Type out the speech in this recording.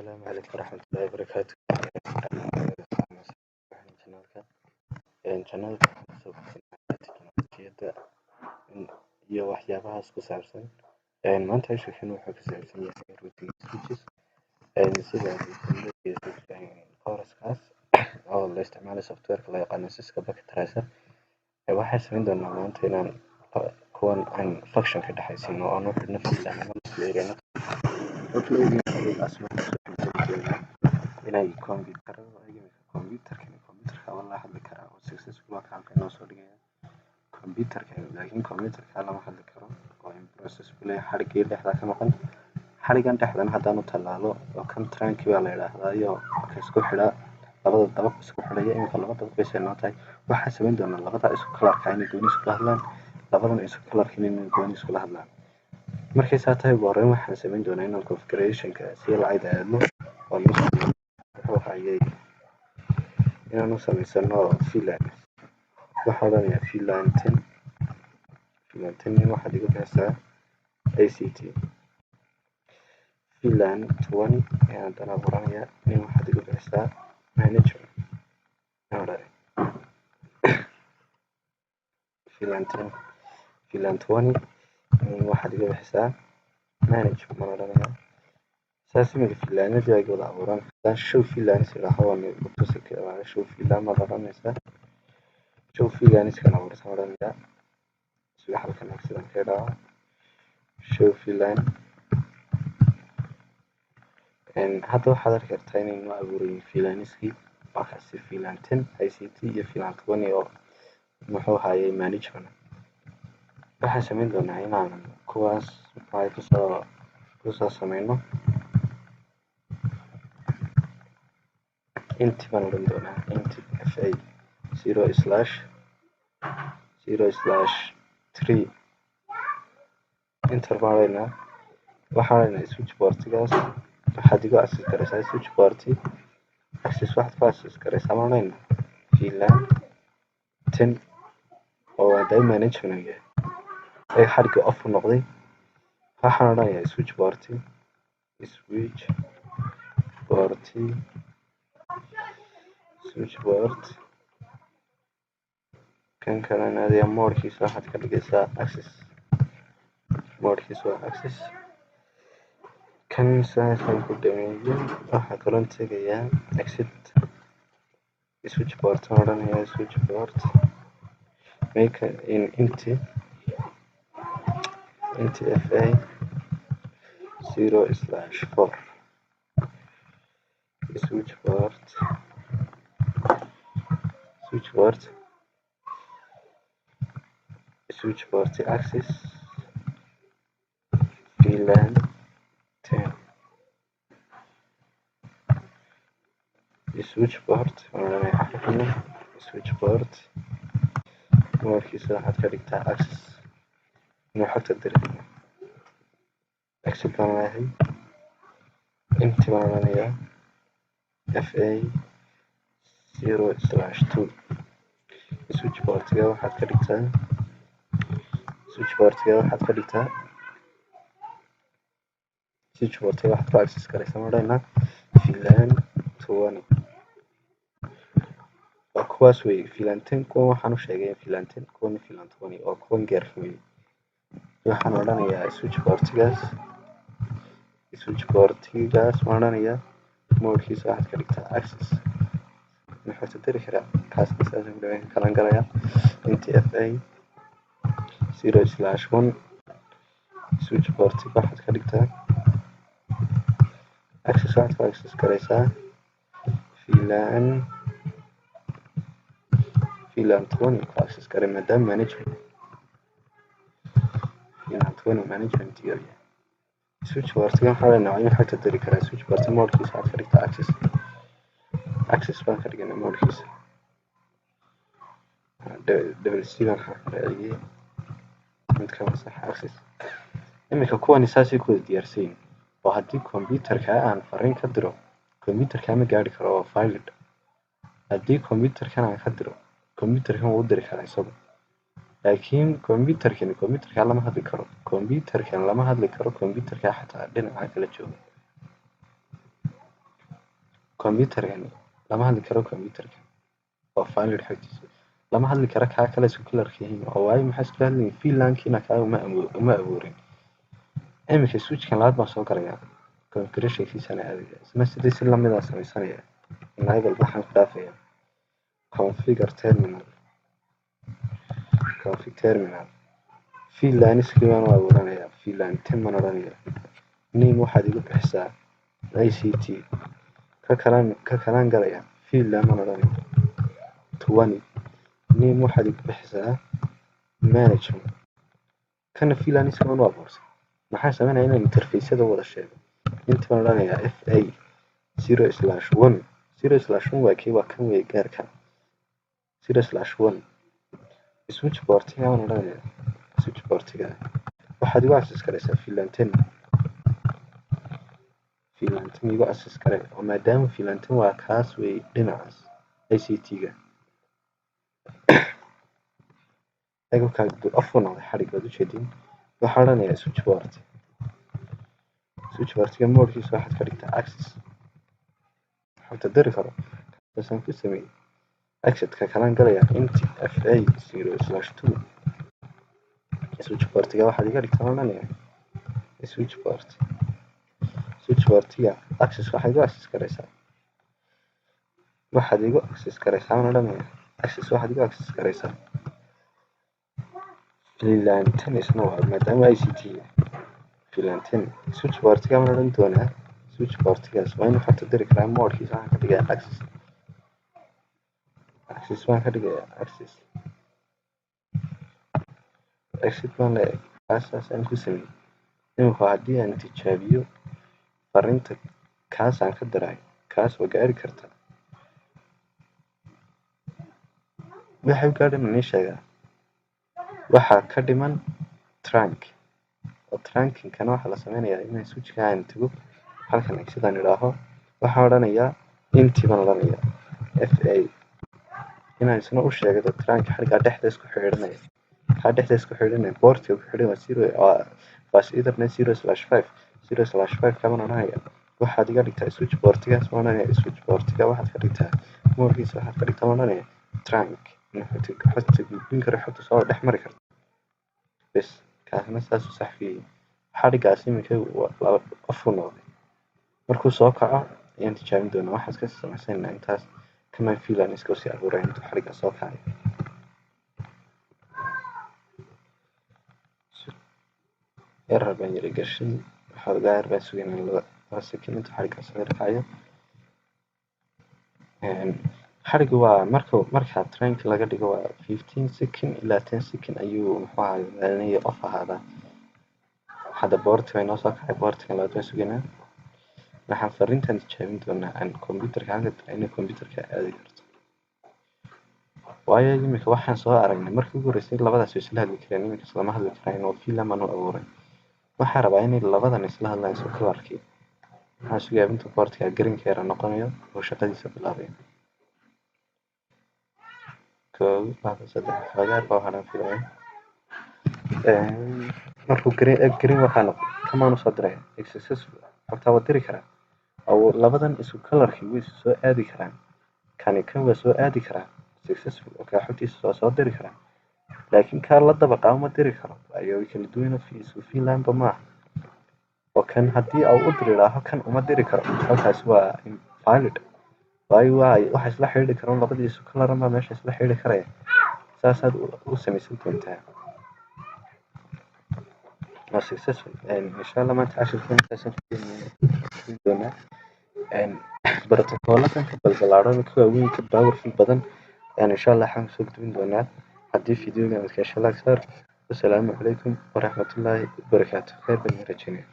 السلام عليكم ورحمة الله وبركاته. channelka teknolojiyada iyo waxyaabahaas ku saabsan. Maanta hawshan wuxuu ku saabsan yahay routing switches sida kooraskaas oo la isticmaalo softwareka loo yaqaano Cisco Packet Tracer. Waxaan samayn doonaa maanta inaan kuwan aan function ka dhexaysiino oo nuuxid naftiisa ama isleeyahay inay computerka wala hadli karaa oo successful ka inoo soo dhigaya laakiin computerka lama hadli karo oo in processful xarigii dhexda ka maqan xarigan dhexdan haddaan u tallaalo oo kan trankii baa la yiraahdaa iyo isku xidha labada dabaq isku xidhaya in laba dabaq bay soo tahay. waxaan samayn doonaa labada isku kalarka inay gooni isku hadlaan labadan isku kalarka inay gooni isku hadlaan. markay saa tahay wareen waxaan samayn doonaa inaan configurationka si la cadeeyo oo wuxuu hayay inaan samaysano VLAN. waxaa la VLAN 10 waxaa lagu bixsaa ACT VLAN 20 ayaan dana buranaya in waxaa lagu bixsaa management VLAN 20 waxaa lagu bixsaa management marada ساسمي في اللعنة دي أقول عبارة عن شوف في اللعنة اللي هو متصل كده شوف في اللعنة مرة نسا شوف في اللعنة كان عبارة مرة لا سلاح كان أكثر كده شوف في اللعنة إن هذا حضر كرتين إنه أقول في اللعنة سكي أخسر في اللعنة 10 هاي سيتي في اللعنة 20 أو محو هاي مانجمنت بحسب من دون عين عن كواس هاي قصة سمينه انت بنقول انت FA 0/0/3 انتر مارينا وحالنا switch بورتيغاس waxaad igu access karaysaa switch party access waxaad ku access karaysaa online VLAN 10 oo day management ay xariga off noqday waxaan odhanayaa switch party switchboard kan kalena adiga moodkiisa waxaad ka dhigaysaa access moodkiisa waa access kan saasaan ku dhameeyay waxaa kaloo tegayaa exit switchboard odhanayaa switchboard make in empty FA 0/4 switchboard access VLAN 10 switchboard markiisa waxaad ka dhigtaa access inuu xogta dirayno access baan leeyahay inta baan odhanayaa FA 0/2 switchboardka waxaad ka dhigtaa switchboardka waxaad ku access karaysaa marayna VLAN 20 waa kuwaas wey VLAN 10 kuwan waxaan u sheegay VLAN 10 kuwan VLAN 20 oo kuwan gaar wey waxaan odhanayaa switchboardkaas waan odhanayaa moodkiisa waxaad ka dhigtaa access wuxuu tiri karaa kaas saas u dhaweyn kalan galaya inta FA 0/1 switchboard waxaad ka dhigtaa access waxaad ku access karaysaa VLAN 20 ku access karay maadaama management iyo switchboard waxaa la noocan xogta diri karaa switchboard moodkiisa waxaad ka dhigtaa access baan ka dhiganaa moodkiisa WC baan raaciyay mid ka mid ah access imika kuwan saasi ku diyaarsan oo haddii computerka aan fariin ka diro computerka ma gaari karo oo file haddii computerkan aan ka diro computerkan wuu diri karaa isagu laakiin computerka lama hadli karo computerka xataa dhinaca kala jooga computer-gani lama hadli karo computer-ka waa valid xogtiisa lama hadli karo kaa kale isku kalarka yihiin oo waayo maxay isku hadlayin VLAN-kiina kaa uma abuurin iminka switch-kan labaad baan soo galayaa configuration-kiisana aadaya isna sidii si lamid ah samaysanaya enable waxaan ku dhaafaya configure terminal VLAN-iskii baan u abuuranayaa VLAN 10 baan odhanayaa name waxaad igu bixisaa ICT ka kalaan galaya VLAN baan odhanayaa 20 name waxaad igu bixisaa management kana VLAN-iskii baan u abuurtay maxaan samaynayaa inaan interface-yada wada sheego inta baan odhanayaa FA 0/1 0/1 waa kii waa kan wey gaarka 0/1 switch port-iga baan odhanayaa switch port-iga waxaad igu access garaysaa VLAN 10 igu access garay oo maadaama VLAN 10 waa kaas wey dhinacaas ICT-ga agabkaa off u noqday xadhiggood ujeedin waxaan odhanayaa switch port-iga moodkiisa waxaad ka dhigtaa access xogta diri karo kaasaan ku sameeyey access-ka kalaan galayaa int FA 0/2 switch port-iga waxaad iga dhigtaa odhanayaa switch port-iga access waxaad igu access garaysaa waxaad igu access garaysaa VLAN 10 isna waa maadaama ICT VLAN 10 switch port-iga baan odhan doonaa switch port-igaas waa inuu xogta diri karaa moodkiisa waxaan ka dhigayaa access baan ka dhigayaa access baan leeyahay kaasaas aan ku sameeyey imika haddii aan tijaabiyo fariinta kaas aan ka diray kaas waa gaari kartaa waxay u gaadhin ii sheegaa waxaa ka dhiman trunk oo trunking-kana waxaa la sameynayaa inaan switch-ka aan tago halkan sidaan idhaaho waxaan odhanayaa intii baan odhanayaa FA inaan isna u sheegado trunk xadhiggaa dhexda isku xidhiidhanaya kaa dhexda isku xidhiidhanaya boortiga ku xidhan waa fast ethernet 0/5 ka baan odhanayaa waxaad iga dhigtaa switch port-igaas baan odhanayaa switch port-iga waxaad ka dhigtaa moodkiisa waxaad ka dhigtaa baan odhanayaa trunk xogta gudbin karo xogta soo dhex mari karta bes kaasna saasuu sax ku yahay xadhiggaas iminka off u noqday markuu soo kaco ayaan tijaabin doonaa waxaad ka samaysanayna intaas kamaan VLAN iska sii abuuray intuu xadhiggaa soo kacay error baan yara gashay waxoogaa yar baan sugaynaa 2 second intuu xadhiggaas soo kacayo xadhiggu waa marka trunk laga dhigo waa 15 second ilaa 10 second ayuu muxuu ahaay off ahaadaa hadda boortiga inoo soo kacay boortiga labaad baan sugaynaa waxaan fariintan tijaabin doonaa aan computer-ka halka diray inay computer-ka aadi karto waayo iminka waxaan soo aragnay markii ugu horreysay labadaas way isla hadli kareen iminka islama hadli karaan oo VLAN baan u abuuray waxaan rabaa inay labadan isla hadlaan isku kalarkii waxaan sugayaa intuu boortiga greenka yara noqonayo oo shaqadiisa bilaabayo 1 2 3 xoogaa baa waxaan filayaa markuu green waxaa noqday kamaan usoo diraya successful xogtaa waa diri karaa oo labadan isku kalarkii way soo aadi karaan kani kan waa soo aadi karaa successful oo kaa xogtiisa soo diri karaa laakiin kaa la dabaqaa uma diri karo ayuu kala duwan isku VLAN-ba maaha oo kan haddii uu u diri lahaa kan uma diri karo halkaas waa invalid waayo waxa isla xidhiidhi karaan labadii isku kalar baa meesha isla xidhiidhi karaya saasaad u samaysan doontaa waa successful insha Allah maanta cashirkeena intaasaan ku doonaa borotokooladan ka balbalaaran ka waaweyn ka powerful badan insha Allah waxaan soo gudbin doonaa haddii fiidiyogan aad ka hesho like saar. Wasalaamu calaykum waraxmatullaahi wabarakaatuh. Khayr baan idin rajaynaya.